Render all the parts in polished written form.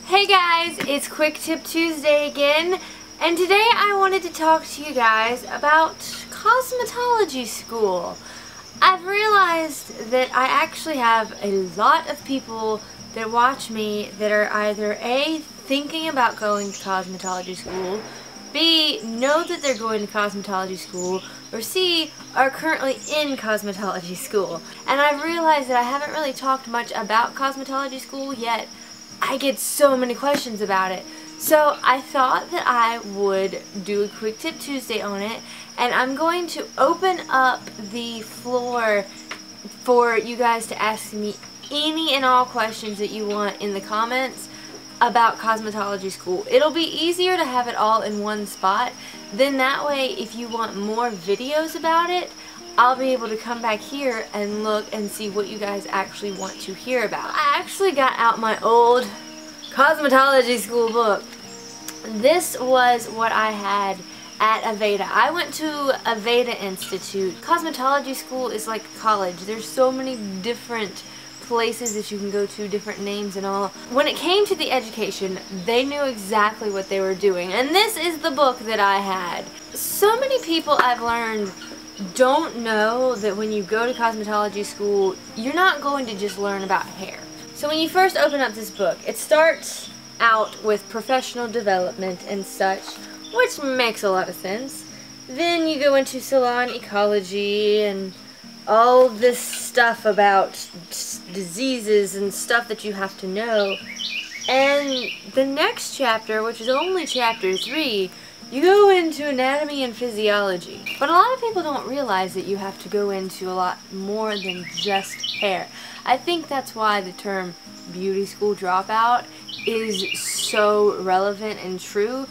Hey guys, it's Quick Tip Tuesday again, and today I wanted to talk to you guys about cosmetology school. I've realized that I actually have a lot of people that watch me that are either A, thinking about going to cosmetology school, B, know that they're going to cosmetology school, or C, are currently in cosmetology school. And I've realized that I haven't really talked much about cosmetology school yet. I get so many questions about it. So I thought that I would do a Quick Tip Tuesday on it, and I'm going to open up the floor for you guys to ask me any and all questions that you want in the comments about cosmetology school. It'll be easier to have it all in one spot. Then that way, if you want more videos about it, I'll be able to come back here and look and see what you guys actually want to hear about. I actually got out my old cosmetology school book. This was what I had at Aveda. I went to Aveda Institute. Cosmetology school is like college. There's so many different places that you can go to, different names and all. When it came to the education, they knew exactly what they were doing, and this is the book that I had. So many people I've learned don't know that when you go to cosmetology school, you're not going to just learn about hair. So when you first open up this book, it starts out with professional development and such, which makes a lot of sense. Then you go into salon ecology and all this stuff about diseases and stuff that you have to know. And the next chapter, which is only chapter 3, you go into anatomy and physiology. But a lot of people don't realize that you have to go into a lot more than just hair. I think that's why the term beauty school dropout is so relevant and true,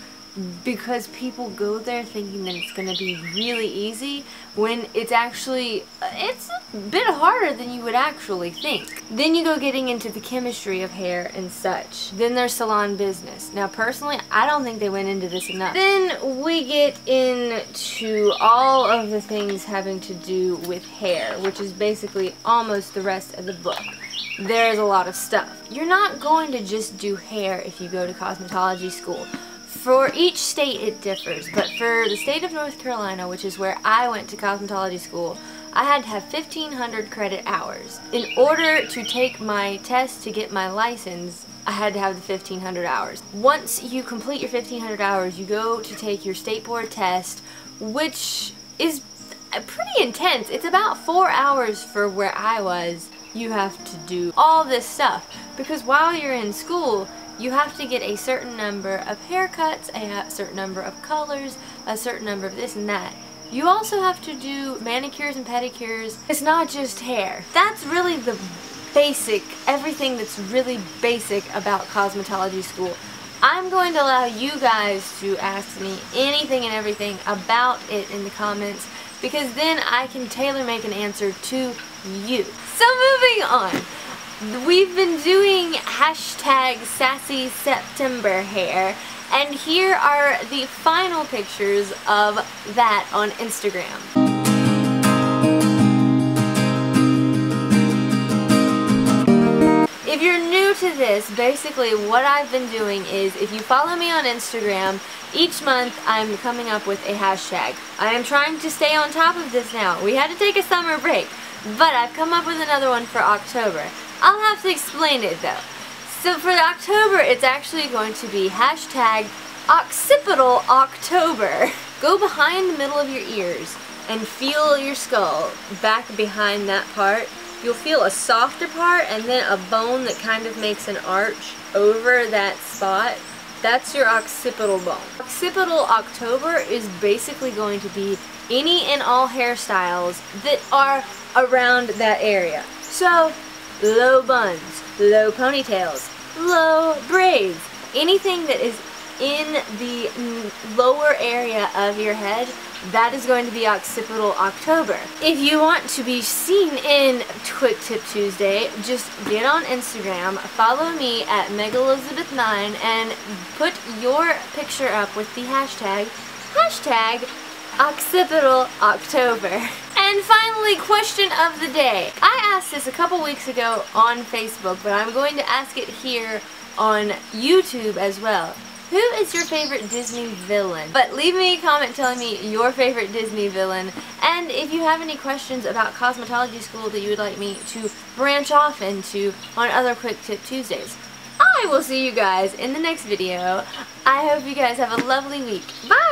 because people go there thinking that it's going to be really easy when it's actually, it's a bit harder than you would actually think. Then you go getting into the chemistry of hair and such. Then there's salon business. Now personally, I don't think they went into this enough. Then we get into all of the things having to do with hair, which is basically almost the rest of the book. There's a lot of stuff. You're not going to just do hair if you go to cosmetology school. For each state it differs, but for the state of North Carolina, which is where I went to cosmetology school, I had to have 1,500 credit hours. In order to take my test to get my license, I had to have the 1,500 hours. Once you complete your 1,500 hours, you go to take your state board test, which is pretty intense. It's about 4 hours for where I was. You have to do all this stuff, because while you're in school, you have to get a certain number of haircuts, a certain number of colors, a certain number of this and that. You also have to do manicures and pedicures. It's not just hair. That's really the basic, everything that's really basic about cosmetology school. I'm going to allow you guys to ask me anything and everything about it in the comments, because then I can tailor make an answer to you. So moving on. We've been doing hashtag Sassy September hair, and here are the final pictures of that on Instagram. If you're new to this, basically what I've been doing is, if you follow me on Instagram, each month I'm coming up with a hashtag. I am trying to stay on top of this now. We had to take a summer break, but I've come up with another one for October. I'll have to explain it though. So for October, it's actually going to be hashtag Occipital October. Go behind the middle of your ears and feel your skull back behind that part. You'll feel a softer part and then a bone that kind of makes an arch over that spot. That's your occipital bone. Occipital October is basically going to be any and all hairstyles that are around that area. So low buns, low ponytails, low braids, anything that is in the lower area of your head, that is going to be Occipital October. If you want to be seen in Quick Tip Tuesday, just get on Instagram, follow me at MegAlizabeth9, and put your picture up with the hashtag Occipital October. And finally, question of the day. I asked this a couple weeks ago on Facebook, but I'm going to ask it here on YouTube as well. Who is your favorite Disney villain? But leave me a comment telling me your favorite Disney villain, and if you have any questions about cosmetology school that you would like me to branch off into on other Quick Tip Tuesdays. I will see you guys in the next video. I hope you guys have a lovely week. Bye!